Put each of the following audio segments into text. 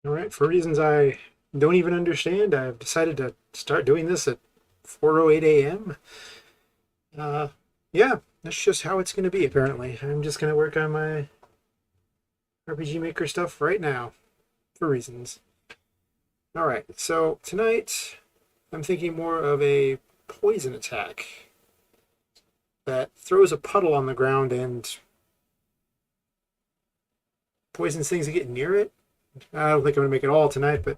All right, for reasons I don't even understand, I've decided to start doing this at 4:08 a.m. Uh, yeah, that's just how it's going to be, apparently. I'm just going to work on my RPG Maker stuff right now, for reasons. All right, so tonight I'm thinking more of a poison attack that throws a puddle on the ground and poisons things that get near it. I don't think I'm going to make it all tonight, but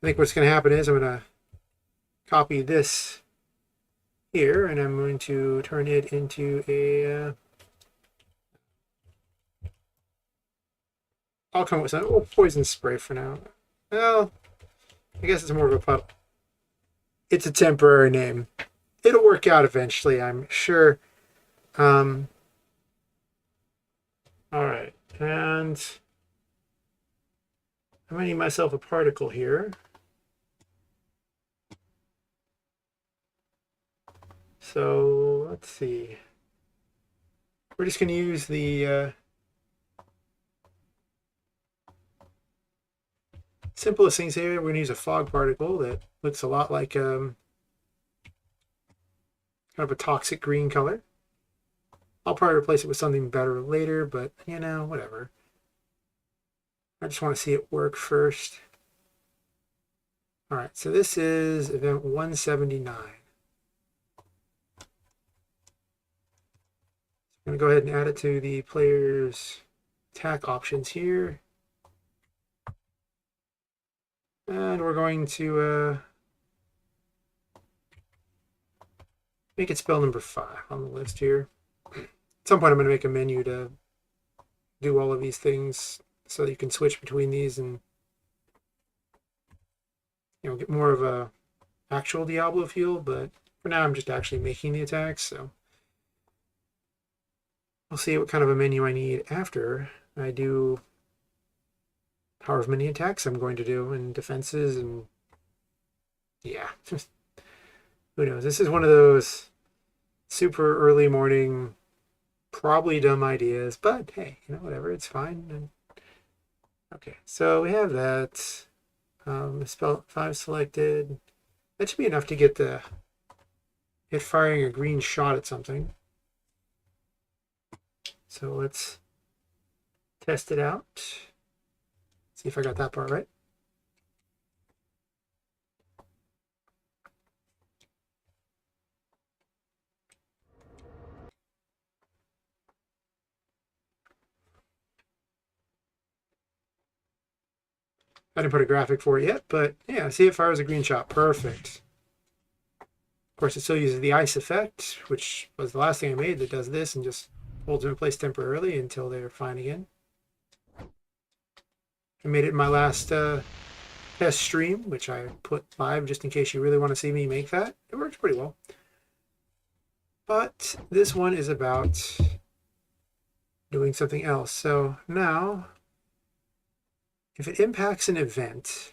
I think what's going to happen is I'm going to copy this here, and I'm going to turn it into a. I'll come up with some poison spray for now. Well, I guess it's more of a puddle. It's a temporary name. It'll work out eventually, I'm sure. Um, all right, and I'm gonna need myself a particle here. So let's see. We're just gonna use the simplest things here. We're gonna use a fog particle that looks a lot like kind of a toxic green color. I'll probably replace it with something better later, but you know, whatever. I just want to see it work first. All right, so this is event 179. I'm going to go ahead and add it to the player's attack options here. And we're going to make it spell number 5 on the list here. At some point, I'm going to make a menu to do all of these things so that you can switch between these and get more of a actual Diablo feel. But for now, I'm just actually making the attacks, so we'll see what kind of a menu I need after I do however many attacks I'm going to do and defenses and yeah. Who knows? This is one of those super early morning, probably dumb ideas, but hey, whatever, it's fine. And, okay, so we have that. Spell 5 selected. That should be enough to get it firing a green shot at something. So let's test it out. See if I got that part right. I didn't put a graphic for it yet, but yeah, see, it fires a green shot. Perfect. Of course, it still uses the ice effect, which was the last thing I made that does this and just holds them in place temporarily until they're fine again. I made it in my last test stream, which I put live just in case you really want to see me make that. It works pretty well. But this one is about doing something else. So now, if it impacts an event,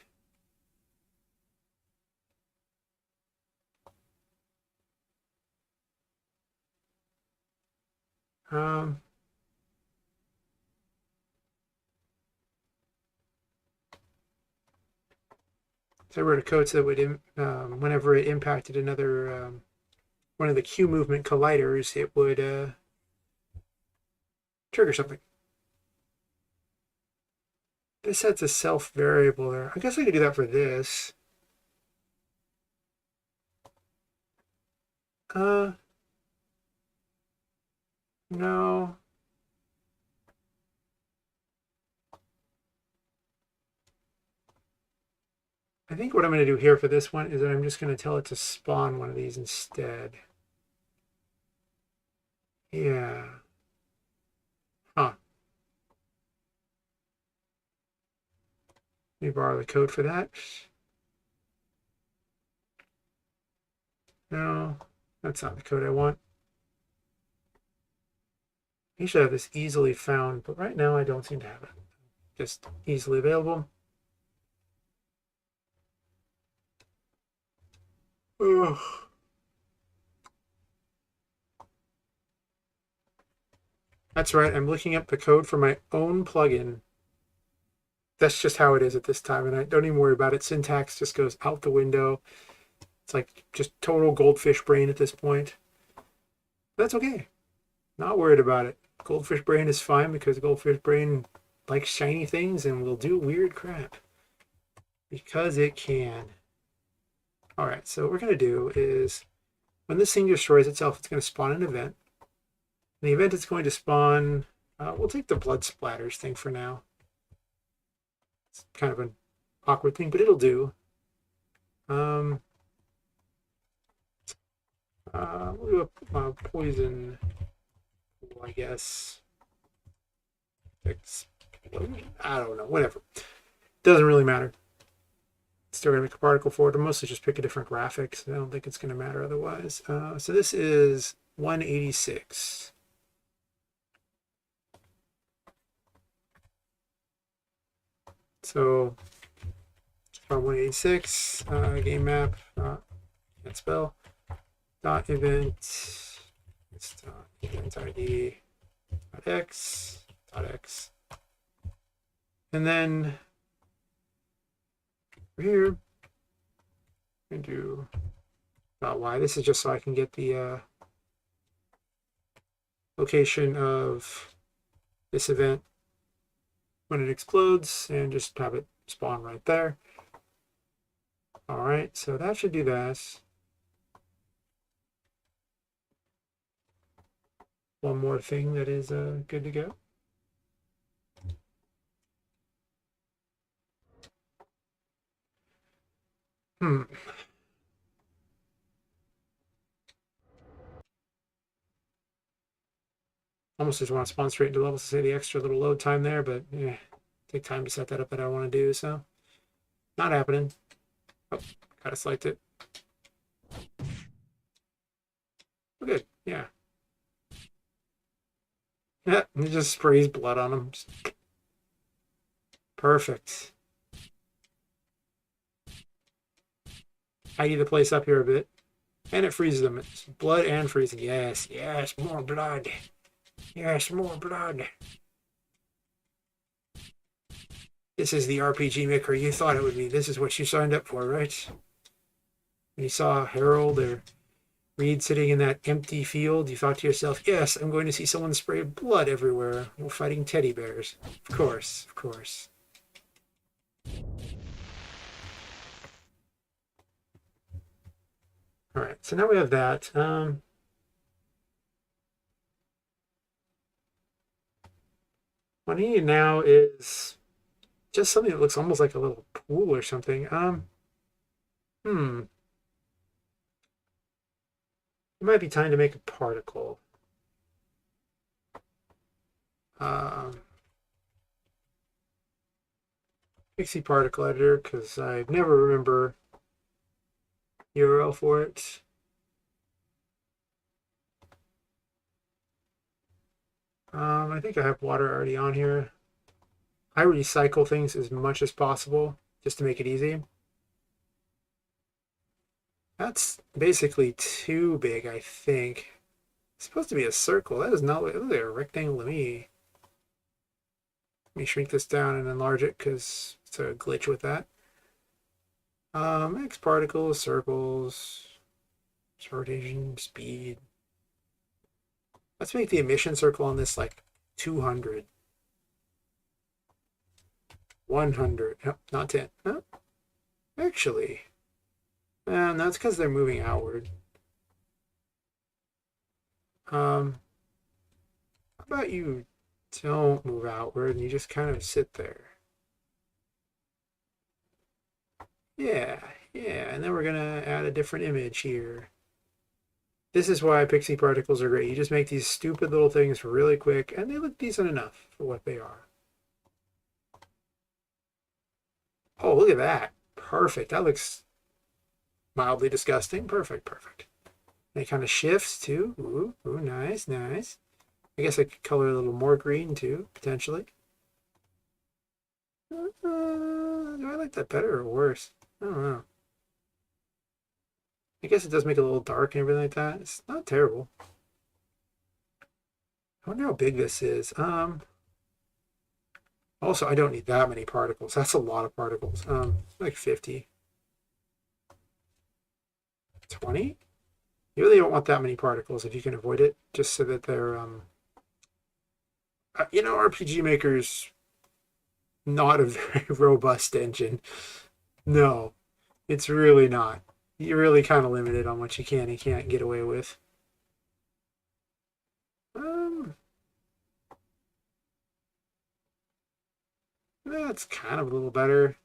um, so I wrote a code so that would, whenever it impacted another one of the Q movement colliders, it would trigger something. This sets a self variable there. I guess I could do that for this. Uh, no. I think what I'm going to do here for this one is that I'm just going to tell it to spawn one of these instead. Yeah. Huh. Let me borrow the code for that. No, that's not the code I want. I usually have this easily found, but right now I don't seem to have it. Just easily available. Ugh. That's right, I'm looking up the code for my own plugin that's just how it is at this time, and I don't even worry about it. Syntax just goes out the window. It's like just total goldfish brain at this point. That's okay. Not worried about it. Goldfish brain is fine because goldfish brain likes shiny things and will do weird crap because it can. All right, so what we're going to do is when this thing destroys itself, it's going to spawn an event. And the event is going to spawn, we'll take the blood splatters thing for now. It's kind of an awkward thing, but it'll do. We'll do a poison, I guess. I don't know, whatever. Doesn't really matter. Still going to make a particle for it, or mostly just pick a different graphics. I don't think it's going to matter otherwise. So this is 186. So from 186, game map, can't spell, dot event, it's dot event ID, dot x, dot x. And then over here, I do dot y. This is just so I can get the location of this event when it explodes and just have it spawn right there. All right, so that should do that. One more thing that is good to go. Almost just want to spawn straight into levels to save the extra little load time there, but yeah, take time to set that up that I want to do, so not happening. Oh, gotta select it. Oh, good, yeah. Yeah, it just sprays blood on them. Perfect. Tidy the place up here a bit. And it freezes them. It's blood and freezing. Yes, yes, more blood. Yes, more blood. This is the RPG Maker you thought it would be. This is what you signed up for, right? When you saw Harold or Reed sitting in that empty field, you thought to yourself, yes, I'm going to see someone spray blood everywhere while fighting teddy bears. Of course, of course. All right, so now we have that. What I need now is just something that looks almost like a little pool or something. It might be time to make a particle. Pixie particle editor, because I never remember URL for it. I think I have water already on here. I recycle things as much as possible just to make it easy. That's basically too big, I think. It's supposed to be a circle. That is not like a rectangle to me. Let me shrink this down and enlarge it because it's a glitch with that. X particles, circles, rotation, speed. Let's make the emission circle on this like 200. 100. No, not 10. No. Actually, that's because they're moving outward. How about you don't move outward and you just kind of sit there? Yeah, yeah, and then we're gonna add a different image here. This is why pixie particles are great. You just make these stupid little things really quick, and they look decent enough for what they are. Oh, look at that. Perfect. That looks mildly disgusting. Perfect, perfect. And it kind of shifts too. Ooh, ooh, nice, nice. I guess I could color a little more green too, potentially. Do I like that better or worse? I don't know. I guess it does make it a little dark and everything like that. It's not terrible. I wonder how big this is. Also, I don't need that many particles. That's a lot of particles. Like 50. 20? You really don't want that many particles if you can avoid it, just so that they're, RPG Maker's not a very robust engine. No, it's really not. You're really kind of limited on what you can and can't get away with. Um, that's kind of a little better.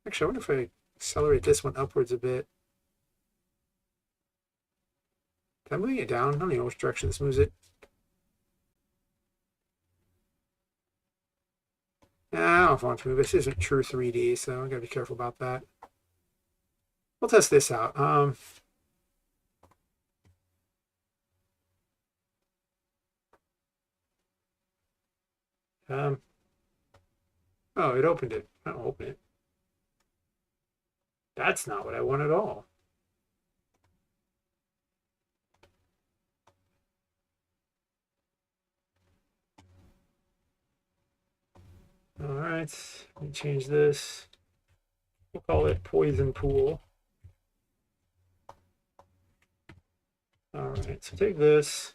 Actually, I wonder if I accelerate this one upwards a bit. Am I moving it down? I don't even know which direction this moves it. I don't know if I want to move. This isn't true 3D, so I gotta be careful about that. We'll test this out. Um, oh, it opened it. I don't open it. That's not what I want at all. All right, let me change this. We'll call it Poison Pool. All right, so take this,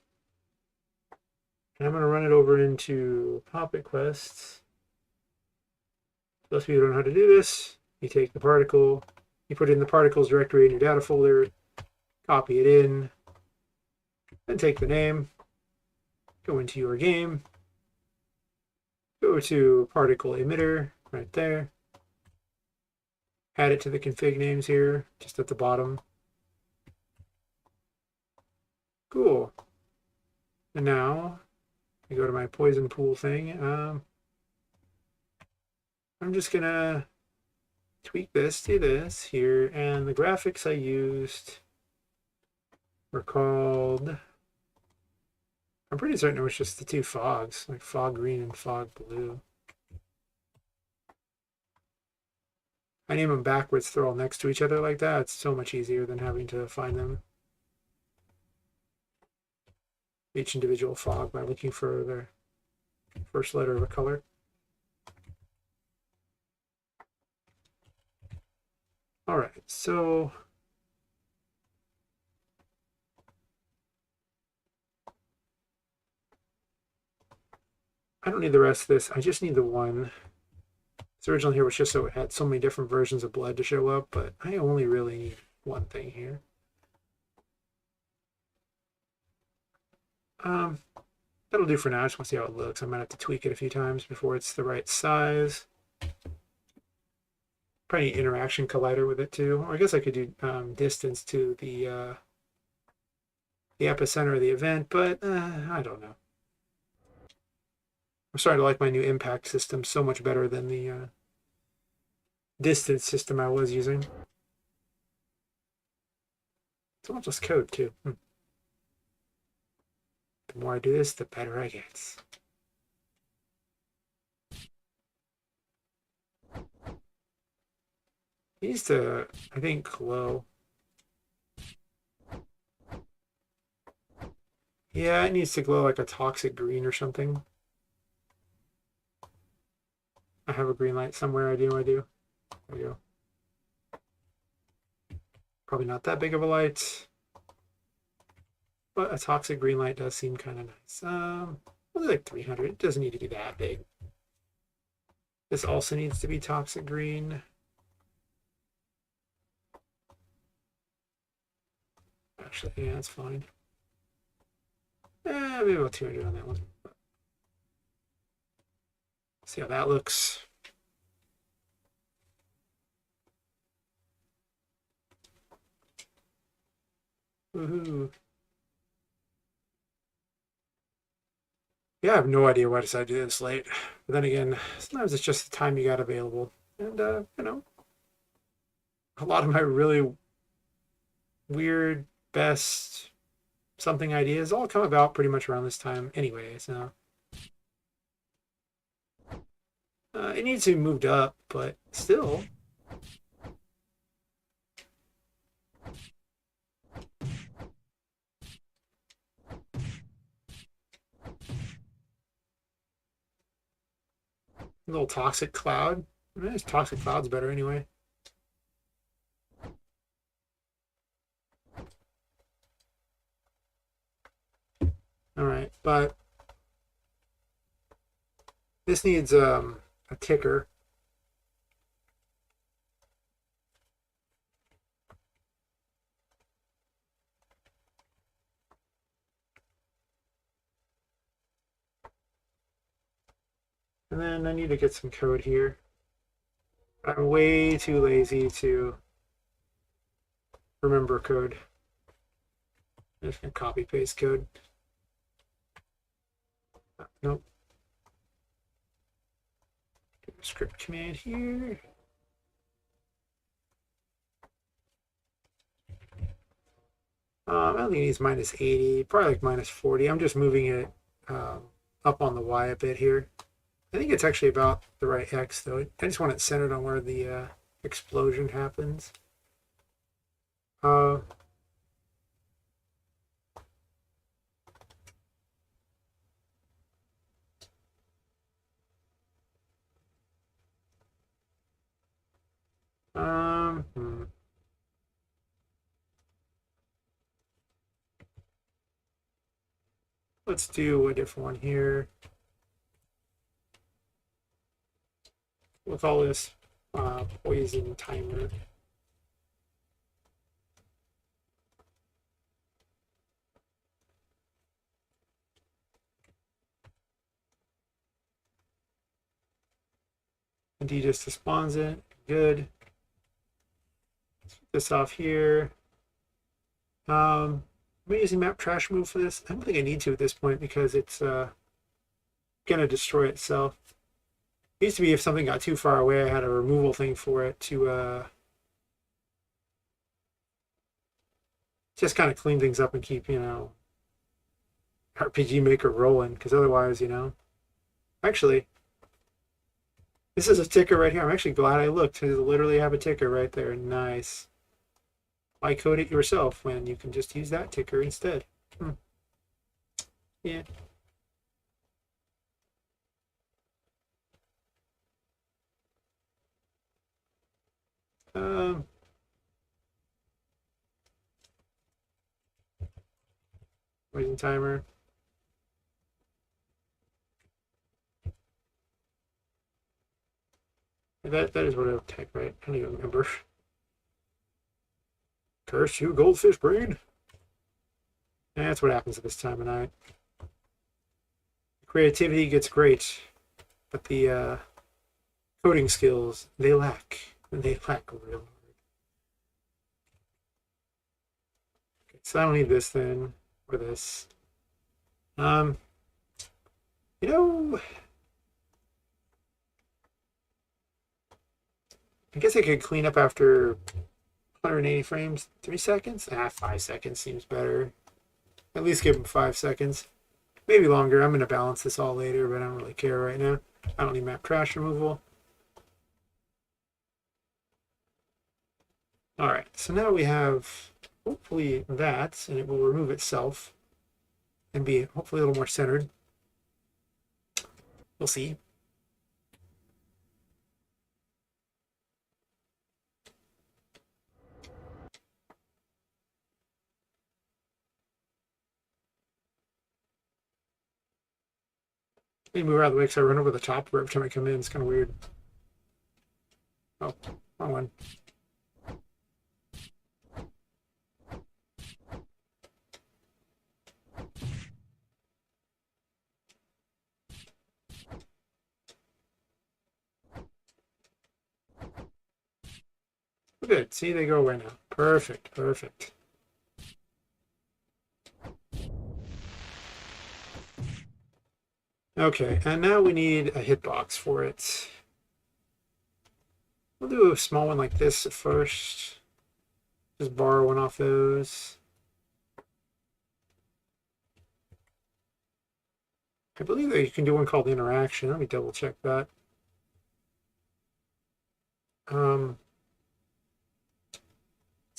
and I'm going to run it over into Poppet Quests. Those of you who don't know how to do this, you take the particle, you put it in the particles directory in your data folder, copy it in, then take the name, go into your game, go to particle emitter right there, add it to the config names here, just at the bottom. Cool. And now I go to my poison pool thing. I'm just gonna tweak this to this here, and the graphics I used were called, I'm pretty certain it was just the two fogs, like fog green and fog blue. I name them backwards, they're all next to each other like that. It's so much easier than having to find them, each individual fog, by looking for the first letter of a color. All right, so I don't need the rest of this. I just need the one. This original here was just so it had so many different versions of blood to show up, but I only really need one thing here. That'll do for now. I just want to see how it looks. I might have to tweak it a few times before it's the right size. Probably need interaction collider with it too. Or I guess I could do distance to the epicenter of the event, but I don't know. I'm starting to like my new impact system so much better than the distance system I was using. It's not just code too. The more I do this, the better I get. It needs to, I think, glow. Yeah, it needs to glow like a toxic green or something. I have a green light somewhere. I do. There we go. Probably not that big of a light, but a toxic green light does seem kind of nice. Only like 300. It doesn't need to be that big. This also needs to be toxic green. Actually, yeah, that's fine. Maybe about 200 on that one. See how that looks. Woohoo. Yeah, I have no idea why I decided to do this late. But then again, sometimes it's just the time you got available. And, a lot of my really weird, best something ideas all come about pretty much around this time anyway. So it needs to be moved up, but still. A little toxic cloud. This toxic cloud's better anyway. All right, but this needs a ticker. And then I need to get some code here. I'm way too lazy to remember code. I'm just gonna copy paste code. Nope. Script command here. I don't think it needs minus 80, probably like minus 40. I'm just moving it up on the Y a bit here. I think it's actually about the right X though. I just want it centered on where the explosion happens. Uh, hmm. Let's do a different one here. We'll call this poison timer. And D just spawns it. Good. Let's put this off here. Am I using map trash move for this? I don't think I need to at this point because it's gonna destroy itself. It used to be if something got too far away, I had a removal thing for it to just kind of clean things up and keep, RPGMaker rolling. Because otherwise, actually, this is a ticker right here. I'm actually glad I looked to literally have a ticker right there. Nice. Why code it yourself when you can just use that ticker instead? Yeah. Um, Waiting timer. That is what I would type, right? I don't even remember. Curse you, goldfish brain. That's what happens at this time of night. Creativity gets great, but the coding skills they lack. They lack real hard. Okay, so I don't need this then, or this. Um, you know, I guess I could clean up after 180 frames. 3 seconds? 5 seconds seems better. At least give them 5 seconds. Maybe longer. I'm going to balance this all later, but I don't really care right now. I don't need map trash removal. All right, so now we have hopefully that, and it will remove itself and be hopefully a little more centered. We'll see. Let me move out of the way because I run over the top every time I come in. It's kind of weird. Oh, wrong one. Good. See, they go away now. Perfect. Perfect. Okay, and now we need a hitbox for it. We'll do a small one like this at first. Just borrow one off those. I believe that you can do one called interaction. Let me double check that.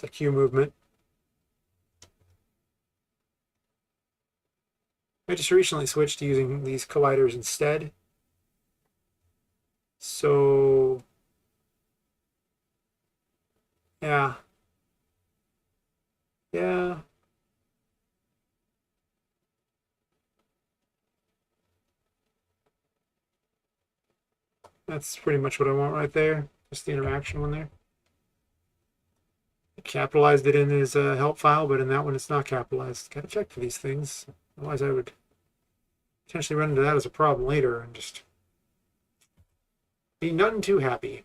It's a Q movement. I just recently switched to using these colliders instead. So, yeah. Yeah. That's pretty much what I want right there. Just the interaction one there. I capitalized it in his help file, but in that one it's not capitalized. Gotta check for these things. Otherwise I would potentially run into that as a problem later and just be none too happy.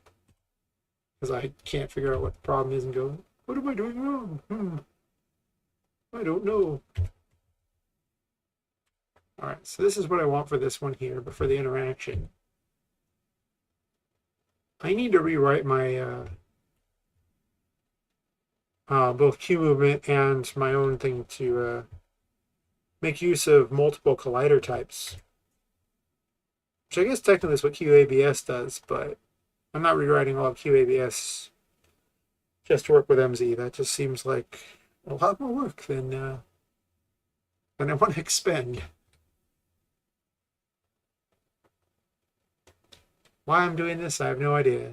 Because I can't figure out what the problem is and go, what am I doing wrong? I don't know. All right, so this is what I want for this one here, but for the interaction, I need to rewrite my both Q movement and my own thing to make use of multiple collider types. Which I guess technically is what QABS does, but I'm not rewriting all of QABS just to work with MZ. That just seems like a lot more work than I want to expend. Why I'm doing this, I have no idea.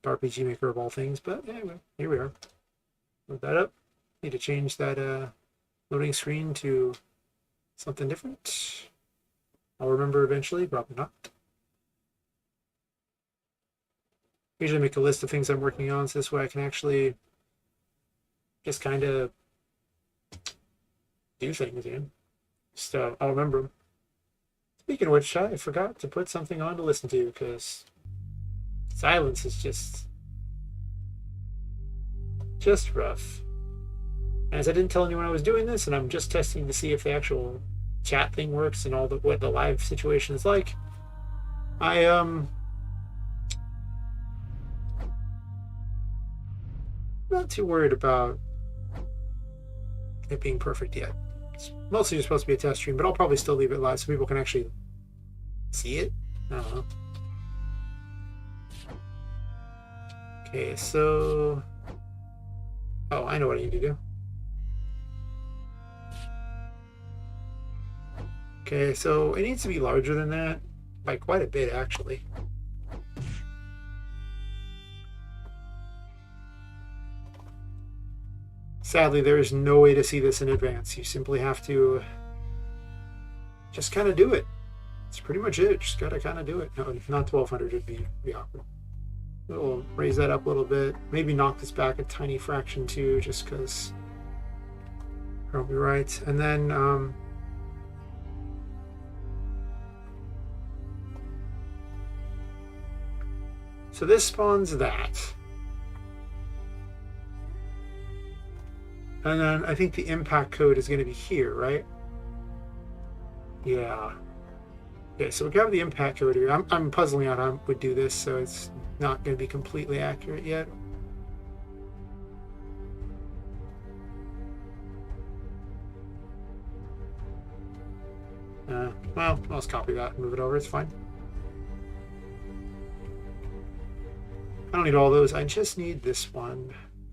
RPGMaker of all things, but anyway, here we are. Load that up. Need to change that loading screen to something different. I'll remember eventually, probably not. Usually make a list of things I'm working on, so this way I can actually just kind of do things, you know. Just I'll remember them. Speaking of which, I forgot to put something on to listen to because silence is just rough. As I didn't tell anyone I was doing this, and I'm just testing to see if the actual chat thing works and all the what the live situation is like. Not too worried about it being perfect yet. It's mostly just supposed to be a test stream, but I'll probably still leave it live so people can actually see it. I don't know. Okay, so I know what I need to do. Okay, so it needs to be larger than that by quite a bit, actually. Sadly, there is no way to see this in advance. You simply have to just kind of do it. That's pretty much it. Just gotta kind of do it. No, not 1200 would be awkward. We'll raise that up a little bit. Maybe knock this back a tiny fraction too, just because I'll be right. And then so this spawns that. And then I think the impact code is going to be here, right? Yeah. Okay, so we have the impact code here. I'm puzzling out how I would do this, so it's not going to be completely accurate yet. Well, I'll just copy that and move it over. It's fine. I don't need all those. I just need this one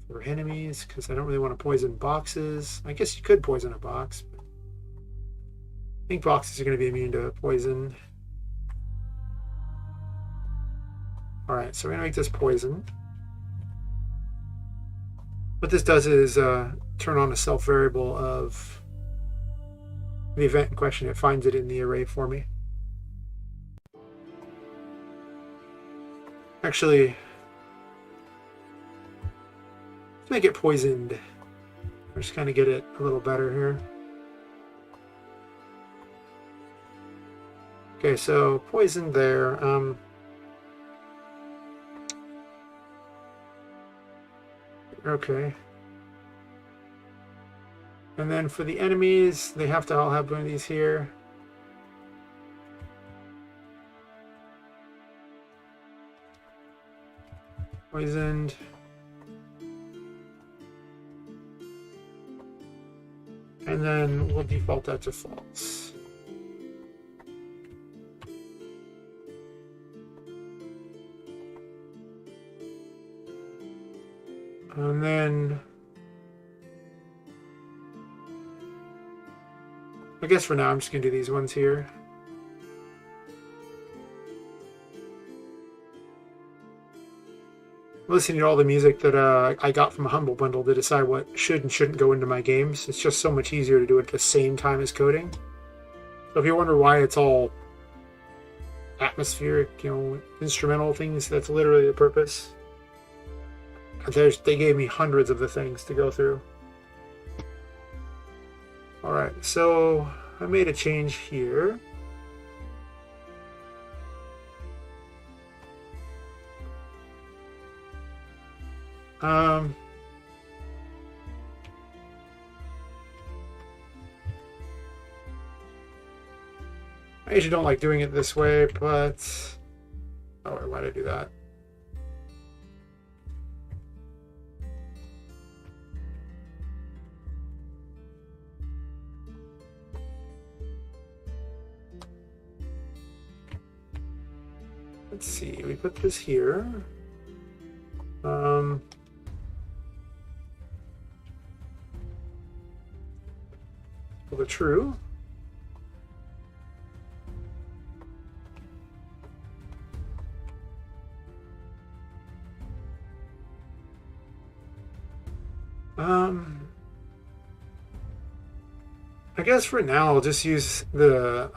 for enemies because I don't really want to poison boxes. I guess you could poison a box, but I think boxes are going to be immune to poison. All right, so we're going to make this poison. What this does is turn on a self variable of the event in question. It finds it in the array for me. Actually, let's make it poisoned. Just kind of get it a little better here. Okay, so poisoned there. Okay. And then for the enemies, they have to all have one of these here. Poisoned. And then we'll default that to false. And then I guess for now I'm just gonna do these ones here. listening to all the music that I got from a Humble Bundle to decide what should and shouldn't go into my games. It's just so much easier to do it at the same time as coding. So if you wonder why it's all atmospheric, instrumental things, that's literally the purpose. They gave me hundreds of the things to go through. Alright, so I made a change here. I usually don't like doing it this way, but... Oh, wait, why did I do that? Let's see, we put this here. Well, the true. I guess for now I'll just use the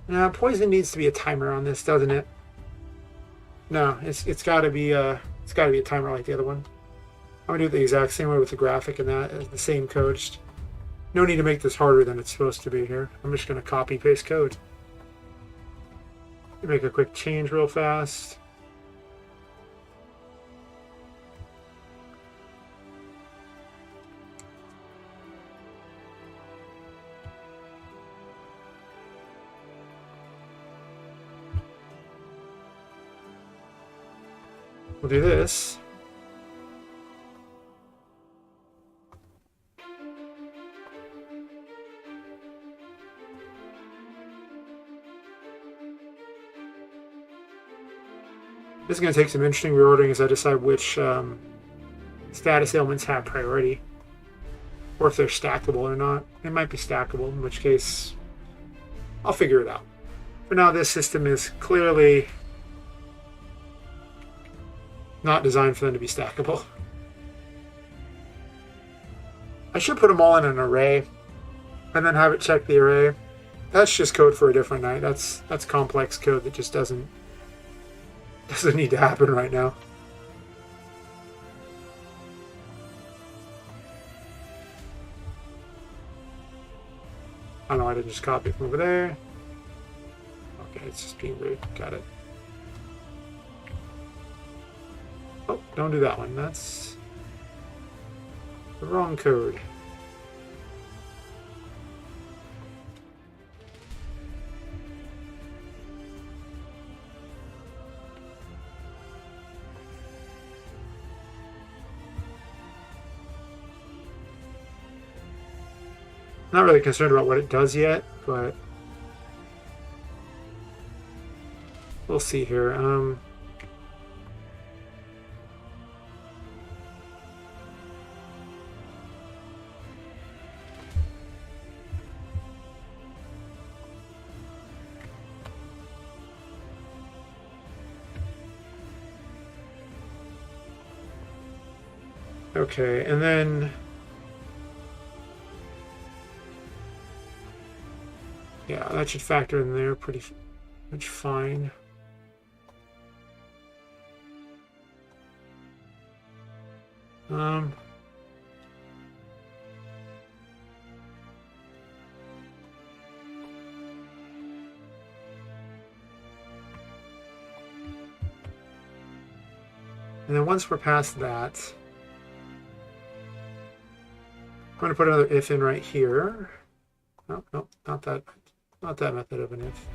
Now, poison needs to be a timer on this, doesn't it? No, it's got to be a timer like the other one. I'm gonna do it the exact same way with the graphic and that. It's the same code. Just no need to make this harder than it's supposed to be here. I'm just gonna copy paste code. Make a quick change real fast. We'll do this. This is going to take some interesting reordering as I decide which status ailments have priority, or if they're stackable or not. It might be stackable, in which case I'll figure it out. For now, this system is clearly not designed for them to be stackable. I should put them all in an array and then have it check the array. That's just code for a different night. That's complex code that just doesn't need to happen right now. I know I didn't just copy it from over there. Okay, it's just being weird. Got it. Oh, don't do that one. That's the wrong code. Not really concerned about what it does yet, but we'll see here. Okay, and then yeah, that should factor in there pretty much fine. And then once we're past that, I'm going to put another if in right here. Nope, nope, not that method of an if.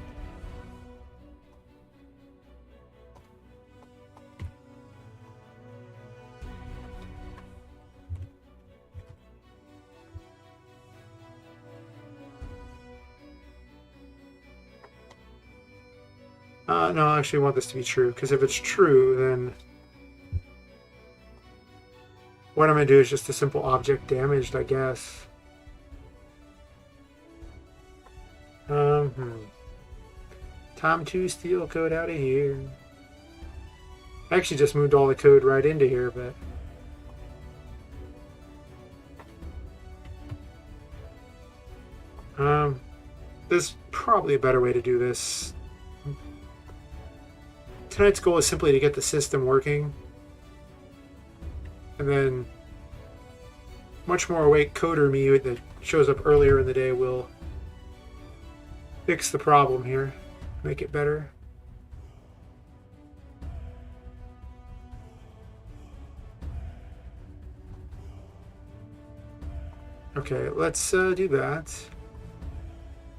No, I actually want this to be true, because if it's true, then what I'm going to do is just a simple object damaged, I guess. Time to steal code out of here. I actually just moved all the code right into here, but there's probably a better way to do this. Tonight's goal is simply to get the system working, and then much more awake coder me that shows up earlier in the day will fix the problem here, make it better. Okay, let's do that.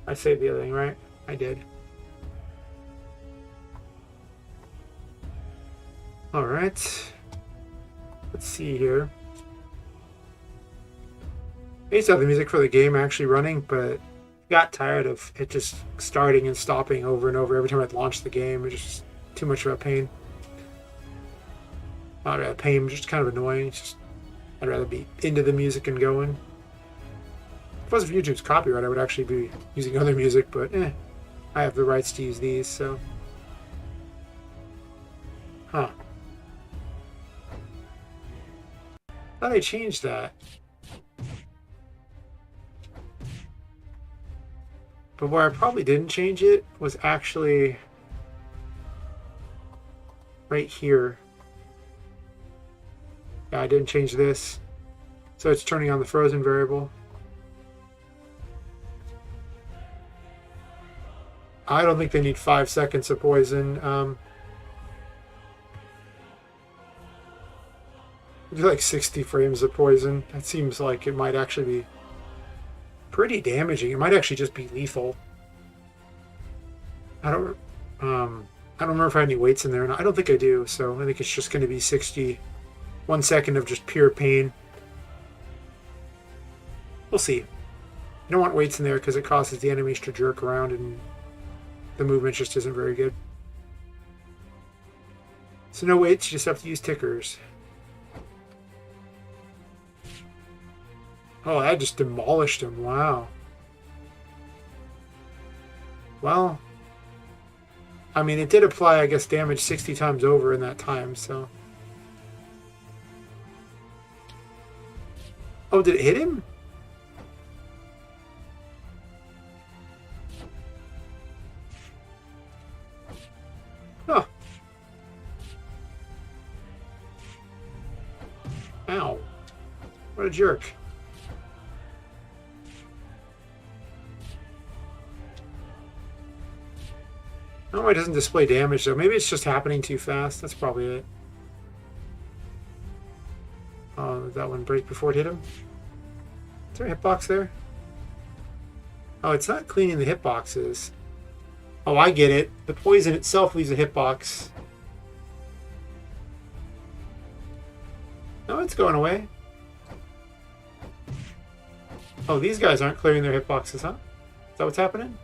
I saved the other thing, right? I did. All right. Let's see here. I used to have the music for the game actually running, but got tired of it just starting and stopping over and over every time I'd launch the game. It was just too much of a pain. Not a pain, just kind of annoying. It's just, I'd rather be into the music and going. If it wasn't for YouTube's copyright, I would actually be using other music, but I have the rights to use these, so. Huh. Thought I changed that. But where I probably didn't change it was actually right here. Yeah, I didn't change this. So it's turning on the frozen variable. I don't think they need 5 seconds of poison. Do like 60 frames of poison. That seems like it might actually be pretty damaging. It might actually just be lethal. I don't remember if I had any weights in there or not. I don't think I do, so I think it's just going to be 60. 1 second of just pure pain. We'll see. You don't want weights in there because it causes the enemies to jerk around and the movement just isn't very good. So no weights, you just have to use tickers. Oh, that just demolished him. Wow. Well, I mean, it did apply, I guess, damage 60 times over in that time, so. Oh, did it hit him? Oh. Ow. What a jerk. Oh, it doesn't display damage, though. Maybe it's just happening too fast. That's probably it. Oh, did that one break before it hit him? Is there a hitbox there? Oh, it's not cleaning the hitboxes. Oh, I get it. The poison itself leaves a hitbox. No, it's going away. Oh, these guys aren't clearing their hitboxes, huh? Is that what's happening?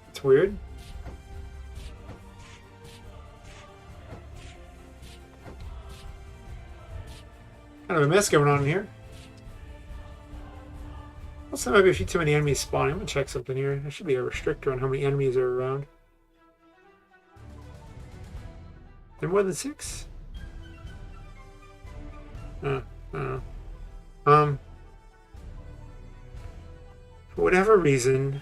It's weird. Kind of a mess going on in here. Also, there might be a few too many enemies spawning. I'm gonna check something here. There should be a restrictor on how many enemies are around. There more than 6? I don't know. For whatever reason,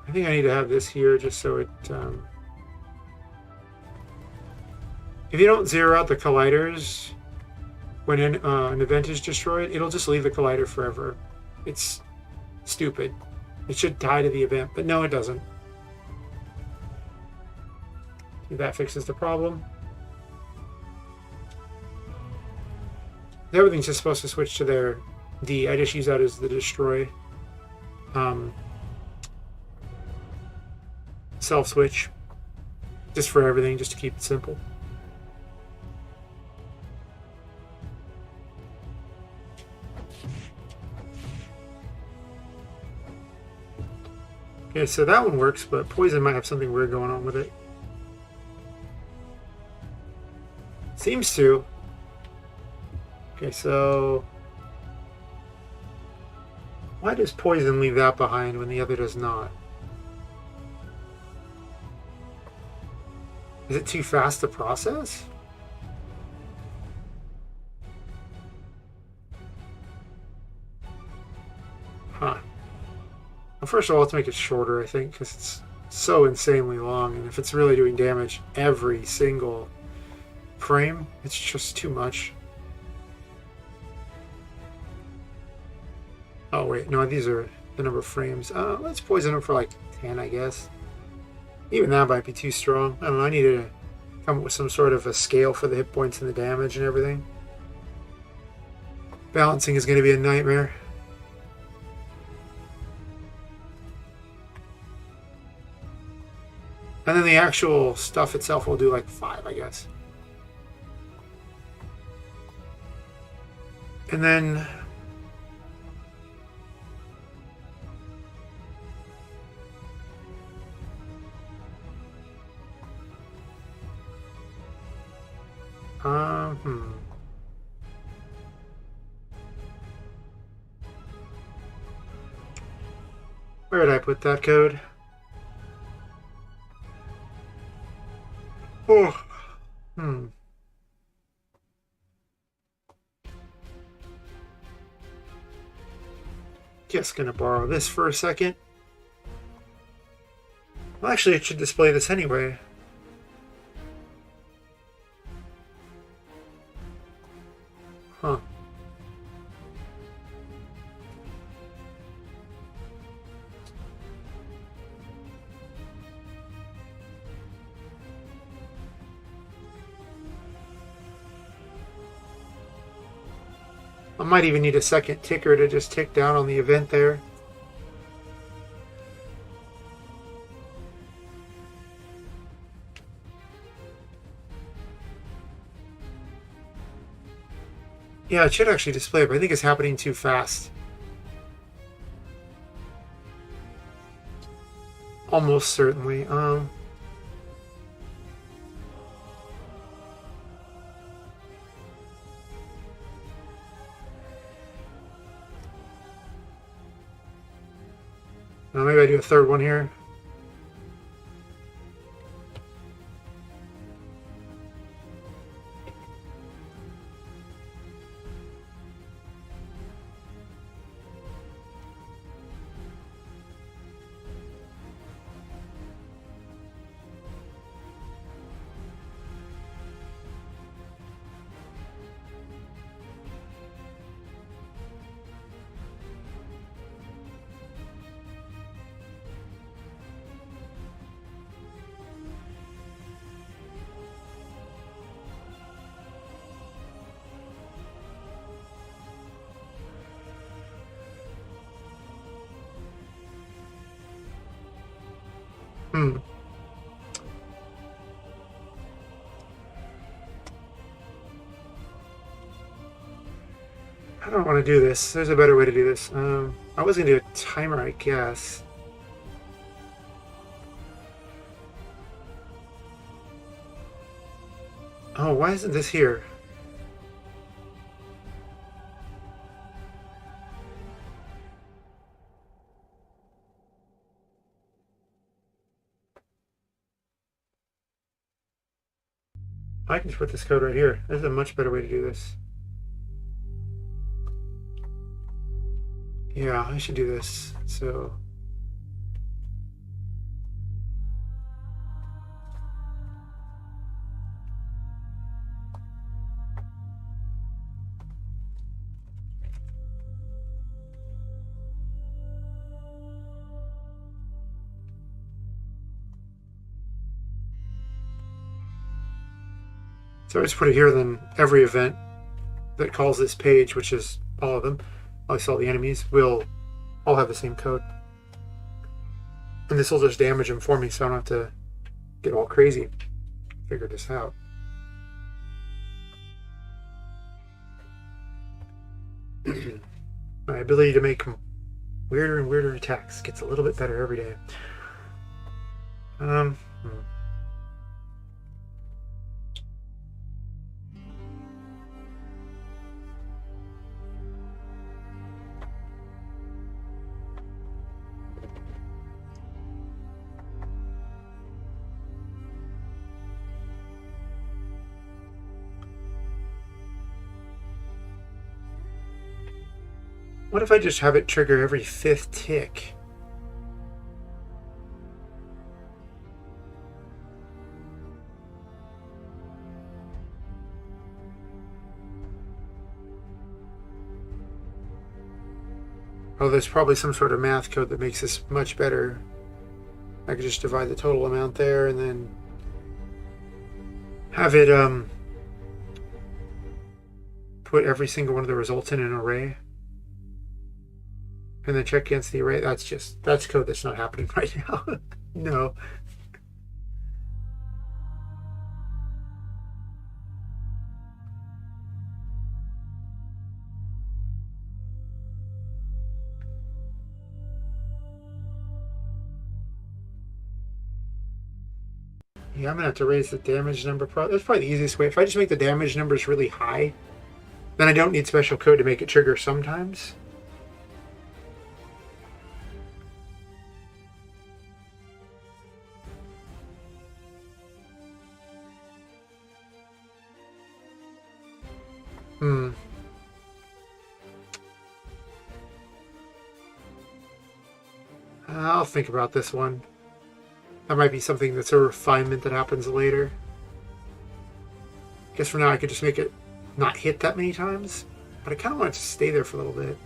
I think I need to have this here just so it, if you don't zero out the colliders when an event is destroyed, it'll just leave the collider forever. It's stupid. It should tie to the event, but no, it doesn't. See, that fixes the problem. Everything's just supposed to switch to their D. I just use that as the destroy. Self switch just for everything, just to keep it simple. Okay, so that one works, but poison might have something weird going on with it. Seems to. Okay, so why does poison leave that behind when the other does not? Is it too fast to process? Huh. Well, first of all, let's make it shorter, I think, because it's so insanely long, and if it's really doing damage every single frame, it's just too much. Oh, wait, no, these are the number of frames. Let's poison them for like 10, I guess. Even that might be too strong. I don't know, I need to come up with some sort of a scale for the hit points and the damage and everything. Balancing is going to be a nightmare. And then the actual stuff itself will do like 5, I guess. And then where did I put that code? Oh. Just gonna borrow this for a second. Well, actually, it should display this anyway. Huh. I might even need a second ticker to just tick down on the event there. Yeah, it should actually display it, but I think it's happening too fast. Almost certainly. Maybe I do a third one here. I don't want to do this. There's a better way to do this. I was going to do a timer, I guess. Oh, why isn't this here? I can just put this code right here. This is a much better way to do this. Yeah, I should do this. So I just put it here, then every event that calls this page, which is all of them, at least all the enemies, will all have the same code. And this will just damage them for me, so I don't have to get all crazy. Figure this out. My ability to make Weirder and weirder attacks. Gets a little bit better every day. Hmm. What if I just have it trigger every 5th tick? Oh, there's probably some sort of math code that makes this much better. I could just divide the total amount there and then have it put every single one of the results in an array and then check against the array. That's code that's not happening right now. No. Yeah, I'm gonna have to raise the damage number. That's probably the easiest way. If I just make the damage numbers really high, then I don't need special code to make it trigger sometimes. I'll think about this one. That might be something that's a refinement that happens later. I guess for now I could just make it not hit that many times, but I kind of want it to stay there for a little bit.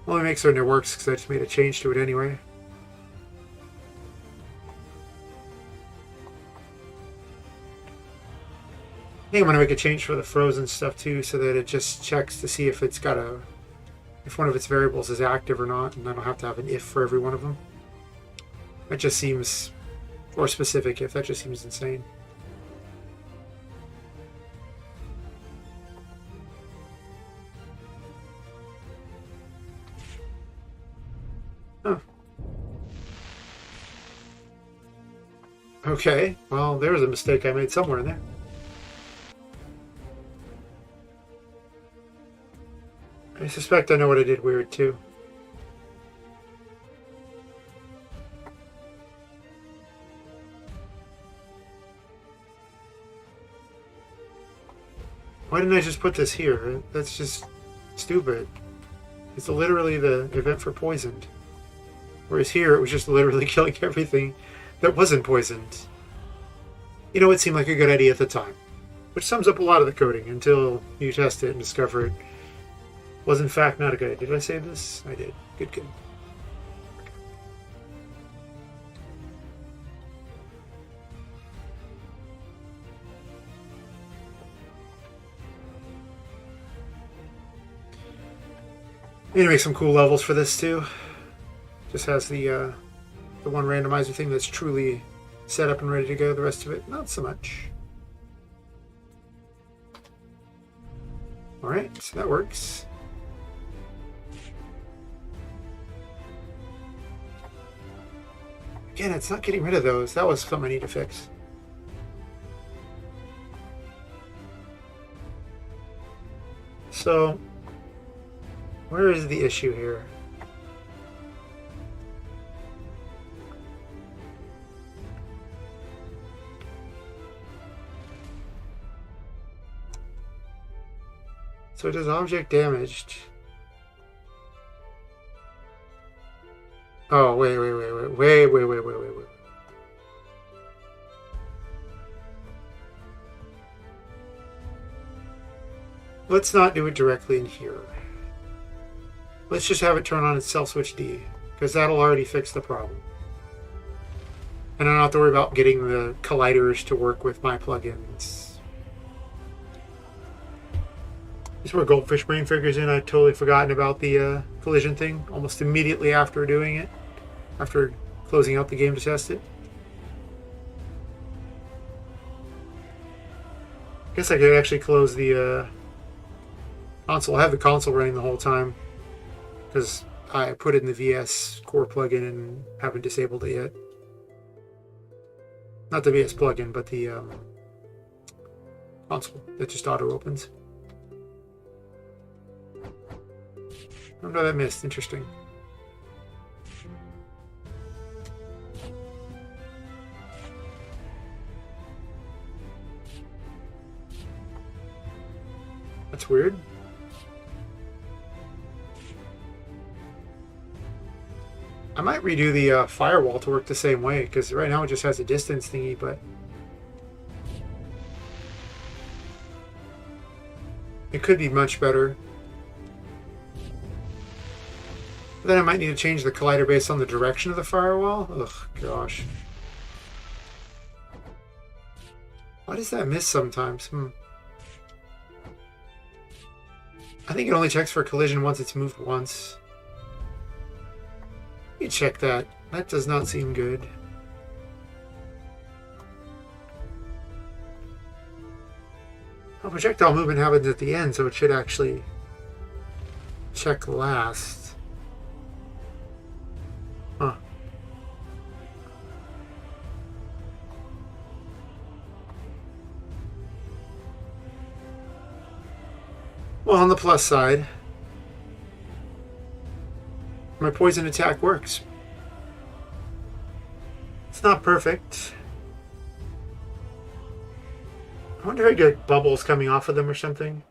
Only make certain it works because I just made a change to it anyway. I think I'm going to make a change for the frozen stuff too, so that it just checks to see if it's got if one of its variables is active or not, and I don't have to have an if for every one of them. That just seems, or specific if, that just seems insane. Huh. Okay, well, there's a mistake I made somewhere in there. I suspect I know what I did weird too. Why didn't I just put this here? That's just stupid. It's literally the event for poisoned. Whereas here, it was just literally killing everything that wasn't poisoned. You know, it seemed like a good idea at the time. Which sums up a lot of the coding until you test it and discover it was in fact not a good idea. Did I save this? I did. Good, good. I need to make some cool levels for this too. Just has the one randomizer thing that's truly set up and ready to go. The rest of it, not so much. All right, so that works. Again, it's not getting rid of those. That was something I need to fix. So, where is the issue here? So it is object damaged. Oh, wait. Let's not do it directly in here. Let's just have it turn on itself switch D, because that'll already fix the problem. And I don't have to worry about getting the colliders to work with my plugins. This is where Goldfish Brain figures in. I'd totally forgotten about the collision thing almost immediately after doing it, after closing out the game to test it. I guess I could actually close the console. I have the console running the whole time because I put in the VS Core plugin and haven't disabled it yet. Not the VS plugin, but the console that just auto opens. Oh no, that missed. Interesting. That's weird. I might redo the firewall to work the same way, because right now it just has a distance thingy, but it could be much better. But then I might need to change the collider based on the direction of the firewall. Ugh, gosh. Why does that miss sometimes? I think it only checks for collision once it's moved once. Let me check that. That does not seem good. Well, projectile movement happens at the end, so it should actually check last. Huh. Well, on the plus side, my poison attack works. It's not perfect. I wonder if I get bubbles coming off of them or something.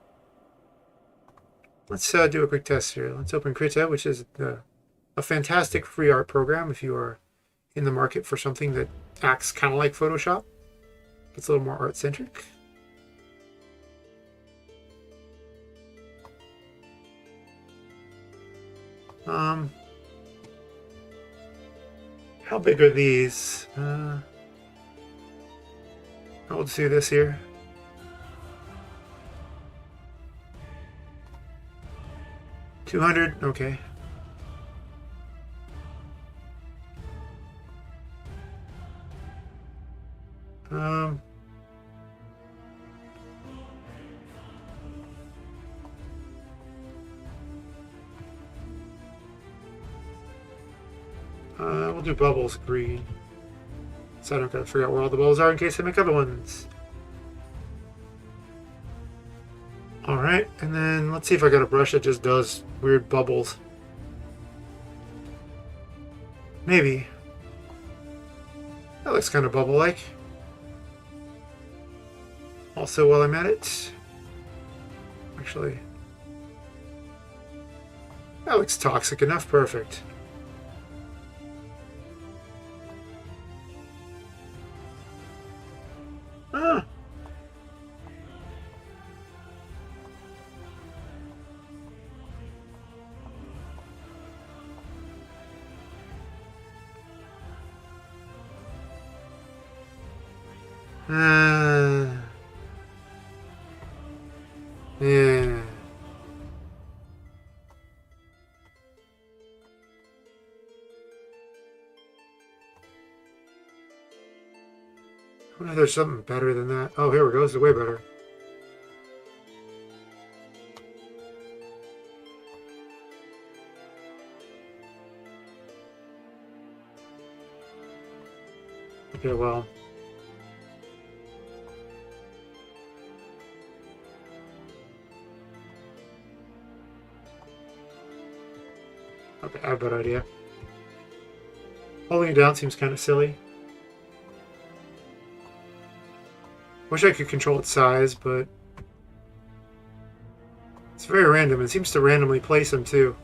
Let's do a quick test here. Let's open Krita, which is a fantastic free art program if you are in the market for something that acts kind of like Photoshop. It's a little more art-centric. How big are these? I'll do this here. $200, okay. We'll do bubbles green. So I don't gotta figure out where all the bubbles are in case I make other ones. Alright, and then let's see if I got a brush that just does weird bubbles. Maybe. That looks kind of bubble-like. Also, while I'm at it, actually, that looks toxic enough. Perfect. Ah. Yeah. I wonder if there's something better than that. Oh, here we go. This is way better. Okay, well. Okay, I have a better idea. Holding it down seems kind of silly. Wish I could control its size, but it's very random. It seems to randomly place them too.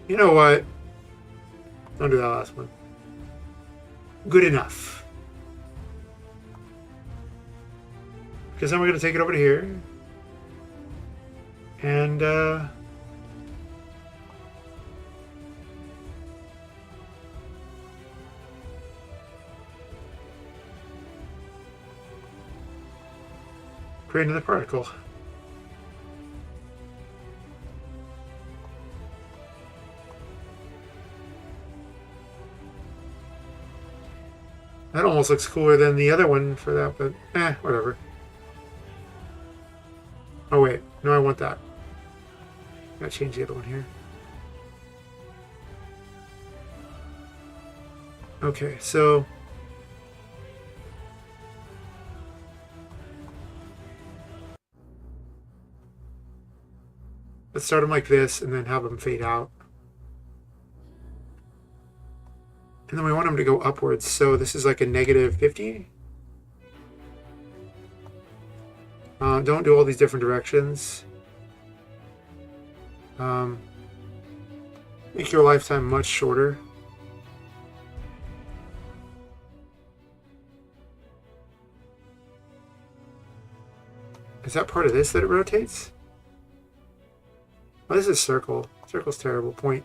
You know what? Don't do that last one. Good enough. Because then we're going to take it over to here. And, create another particle. That almost looks cooler than the other one for that, but whatever. Oh wait, no, I want that. Gotta change the other one here. Okay, so let's start them like this and then have them fade out. And then we want them to go upwards. So this is like a negative 50. Don't do all these different directions. Make your lifetime much shorter. Is that part of this that it rotates? Oh, this is circle. Circle's terrible. Point.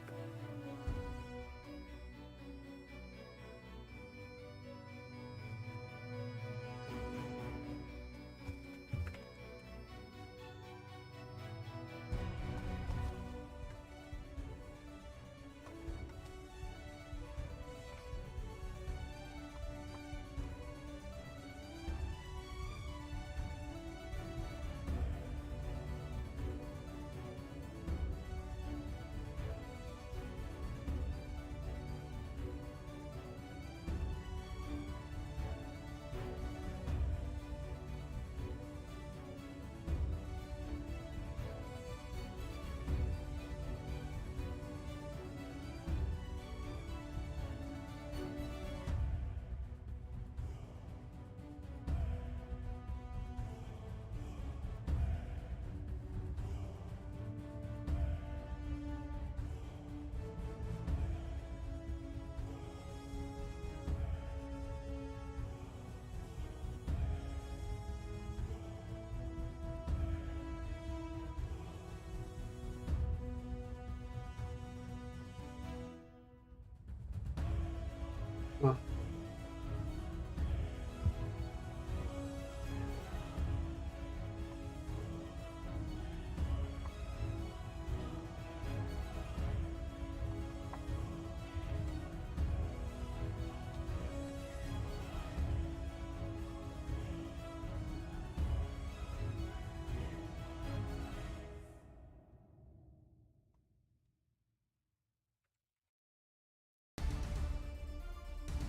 Well,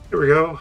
here we go.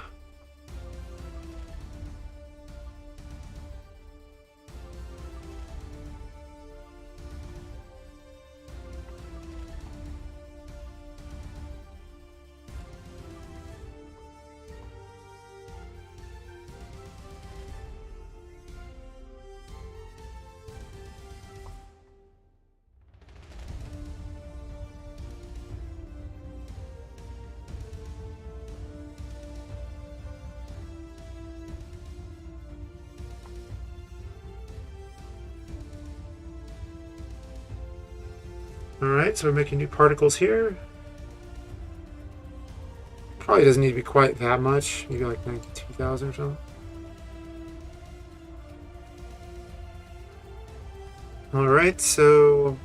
All right, so we're making new particles here. Probably doesn't need to be quite that much. Maybe like 92,000 or something. All right, so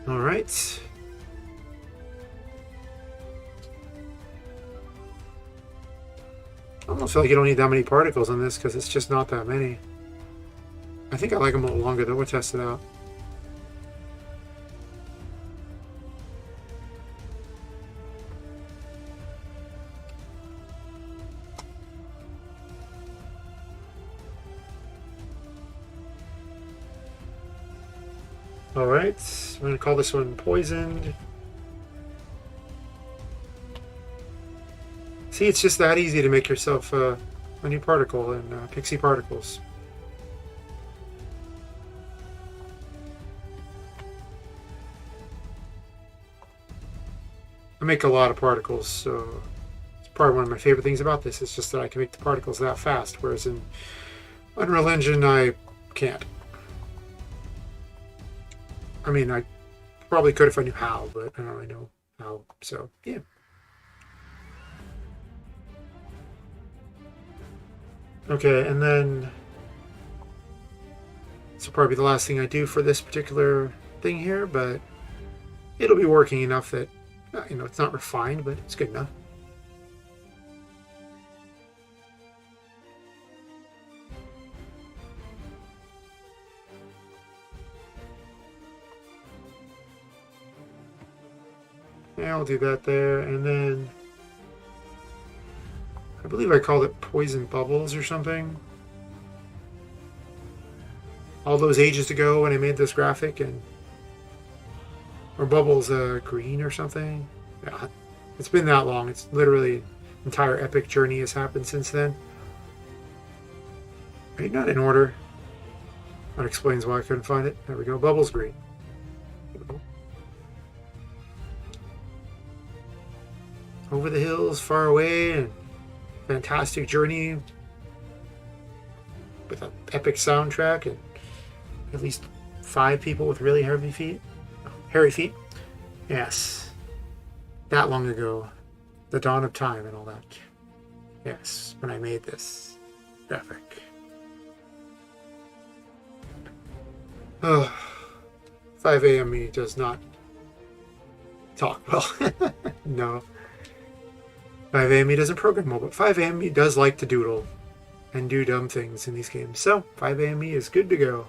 all right. I almost feel like you don't need that many particles on this because it's just not that many. I think I like them a little longer though. We'll test it out. All right, we're gonna call this one poisoned. See, it's just that easy to make yourself a new particle in Pixie Particles. I make a lot of particles, so it's probably one of my favorite things about this. It's just that I can make the particles that fast, whereas in Unreal Engine I can't. I mean, I probably could if I knew how, but I don't really know how. So, yeah. Okay, and then this will probably be the last thing I do for this particular thing here, but it'll be working enough that, you know, it's not refined, but it's good enough. Yeah, I'll do that there, and then I believe I called it Poison Bubbles or something. All those ages ago when I made this graphic, and or Bubbles green or something. Yeah, it's been that long. It's literally entire epic journey has happened since then. Right, not in order. That explains why I couldn't find it. There we go. Bubbles green. Over the hills, far away, and fantastic journey with an epic soundtrack and at least 5 people with really hairy feet. Yes, that long ago, the dawn of time and all that. Yes, when I made this graphic. Oh, 5 a.m. me does not talk well. No. 5 a.m. me doesn't program well, but 5 a.m. me does like to doodle and do dumb things in these games. So 5 a.m. me is good to go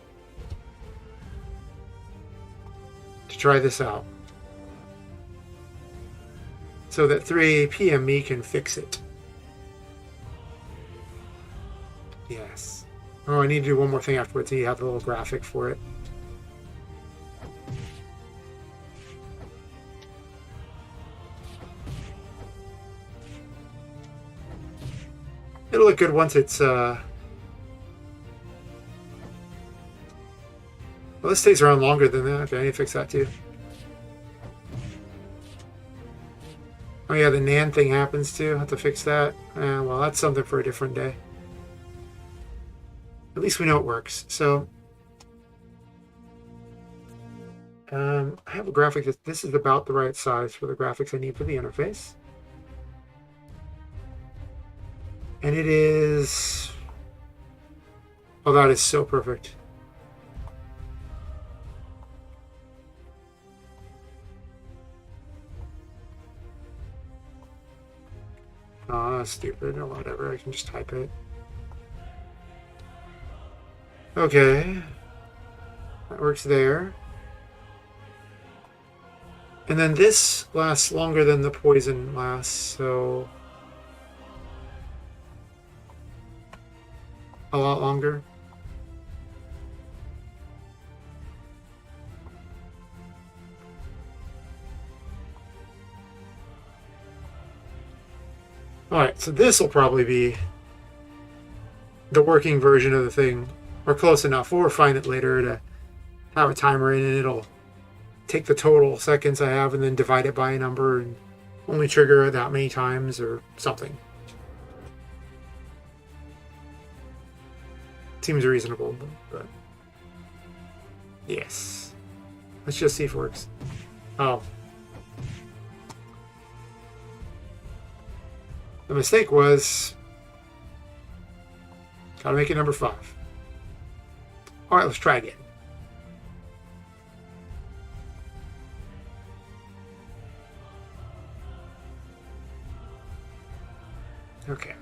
to try this out, so that 3 p.m. me can fix it. Yes. Oh, I need to do one more thing afterwards. So you have the little graphic for it. It'll look good once it's well, this stays around longer than that. Okay, I need to fix that too. Oh yeah, the NAND thing happens too. I have to fix that. Well, that's something for a different day. At least we know it works. So I have a graphic that this is about the right size for the graphics I need for the interface. And it is... Oh, that is so perfect. Oh, that's stupid or whatever. I can just type it. Okay. That works there. And then this lasts longer than the poison lasts, so... a lot longer. Alright, so this will probably be the working version of the thing, or close enough. We'll refine it later to have a timer in it. It'll take the total seconds I have and then divide it by a number and only trigger that many times or something. Seems reasonable, but yes. Let's just see if it works. Oh. The mistake was gotta make it number 5. Alright, let's try again. Okay.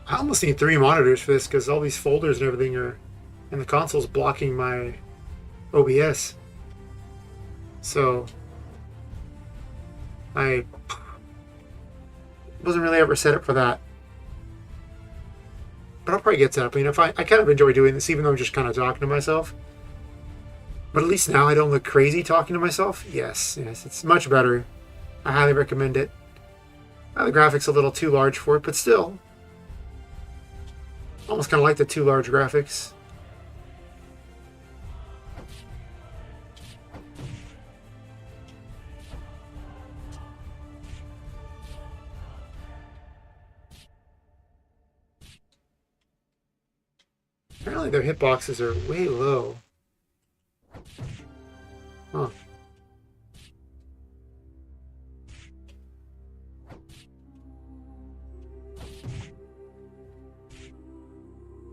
I almost need 3 monitors for this because all these folders and everything are, and the console's blocking my OBS. So I wasn't really ever set up for that. But I'll probably get set up. I mean, I kind of enjoy doing this, even though I'm just kind of talking to myself. But at least now I don't look crazy talking to myself. Yes, it's much better. I highly recommend it. The graphics a little too large for it, but still. Almost kind of like the too large graphics. Apparently their hitboxes are way low. Huh.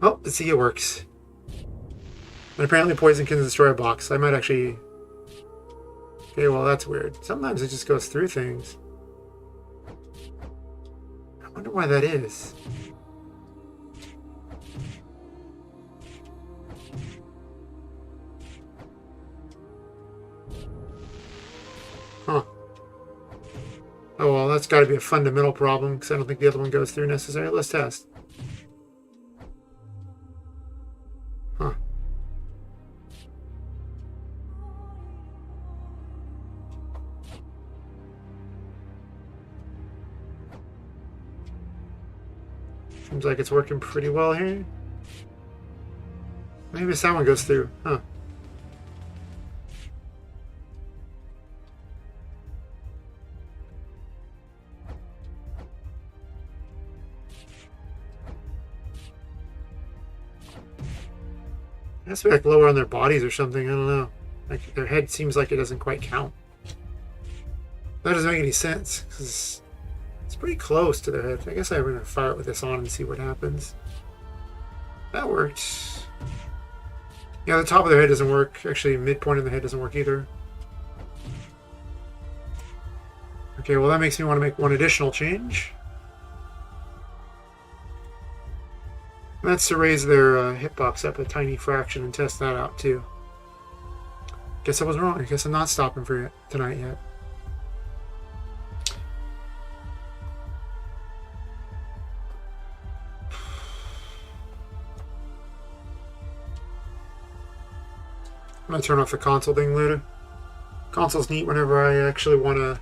Oh, see, it works. And apparently poison can destroy a box. I might actually... Okay, well, that's weird. Sometimes it just goes through things. I wonder why that is. Huh. Oh, well, that's got to be a fundamental problem, because I don't think the other one goes through necessarily. Let's test. Huh. Seems like it's working pretty well here. Maybe this one goes through. Huh. It has to be like lower on their bodies or something. I don't know. Like their head seems like it doesn't quite count. That doesn't make any sense because it's pretty close to their head. I guess I'm going to fire it with this on and see what happens. That worked. Yeah, the top of their head doesn't work. Actually, midpoint of the head doesn't work either. Okay, well that makes me want to make one additional change. That's to raise their hitbox up a tiny fraction and test that out too. Guess I was wrong. I guess I'm not stopping for tonight yet. I'm going to turn off the console thing later. Console's neat whenever I actually want to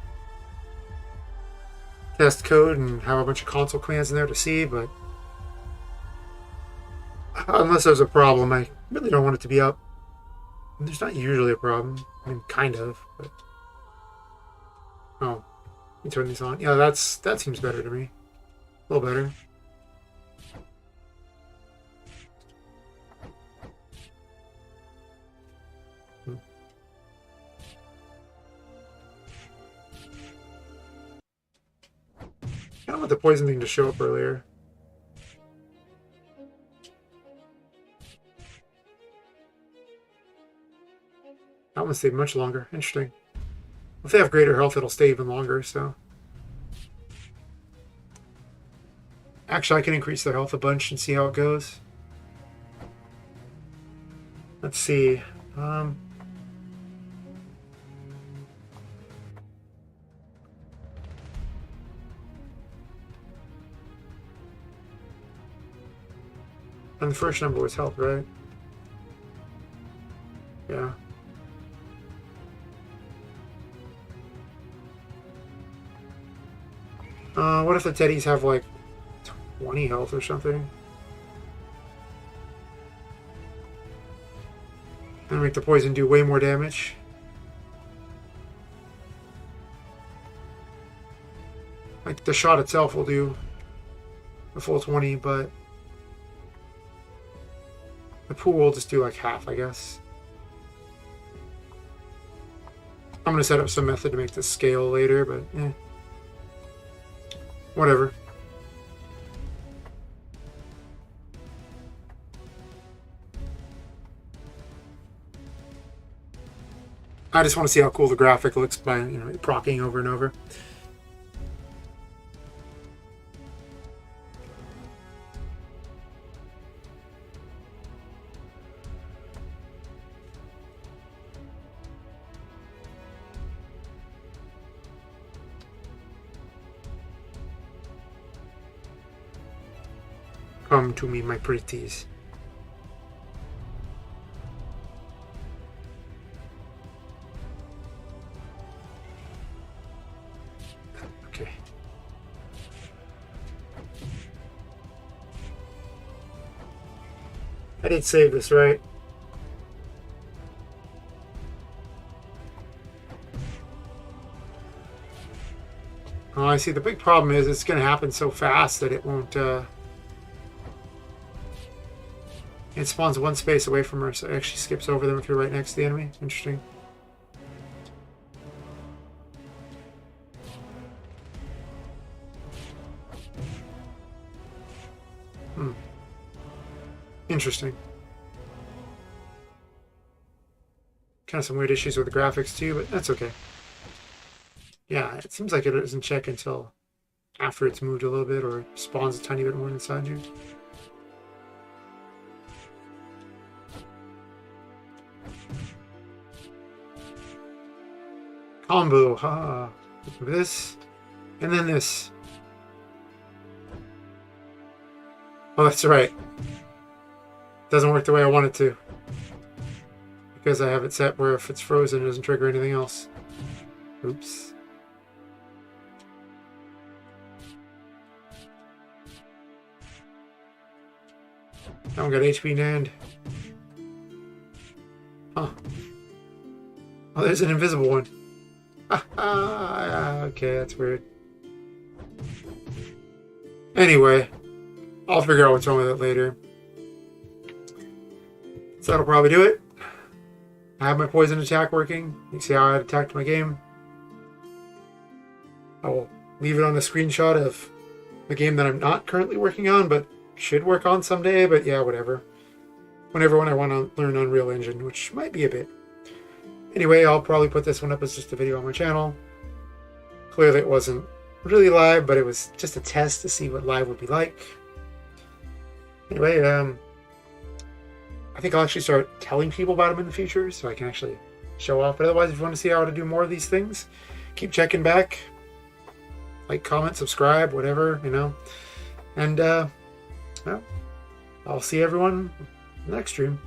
test code and have a bunch of console commands in there to see, but unless there's a problem, I really don't want it to be up. There's not usually a problem. I mean, kind of, but... Oh, let me turn these on. Yeah, that seems better to me. A little better. I don't want the poison thing to show up earlier. That one stayed much longer. Interesting. If they have greater health, it'll stay even longer, so... Actually, I can increase their health a bunch and see how it goes. Let's see. And the first number was health, right? Yeah. What if the teddies have like 20 health or something? And make the poison do way more damage. Like the shot itself will do the full 20, but the pool will just do like half, I guess. I'm going to set up some method to make this scale later, but whatever. I just want to see how cool the graphic looks by, procking over and over. Come to me, my pretties. Okay. I did save this, right? Oh, I see. The big problem is it's going to happen so fast that it won't... It spawns one space away from her, so it actually skips over them if you're right next to the enemy. Interesting. Interesting. Kind of some weird issues with the graphics too, but that's okay. Yeah, it seems like it doesn't check until after it's moved a little bit or spawns a tiny bit more inside you. Combo, ha! This, and then this. Oh, that's right. Doesn't work the way I want it to. Because I have it set where if it's frozen, it doesn't trigger anything else. Oops. I don't got HP NAND. Huh. Oh, there's an invisible one. Okay, that's weird. Anyway, I'll figure out what's wrong with it later. So that'll probably do it. I have my poison attack working. You can see how I attacked my game. I will leave it on a screenshot of a game that I'm not currently working on, but should work on someday. But yeah, whatever. When I want to learn Unreal Engine, which might be a bit. Anyway, I'll probably put this one up as just a video on my channel. Clearly it wasn't really live, but it was just a test to see what live would be like. Anyway, I think I'll actually start telling people about them in the future so I can actually show off. But otherwise, if you want to see how to do more of these things, keep checking back. Like, comment, subscribe, whatever, you know. And, well, I'll see everyone next stream.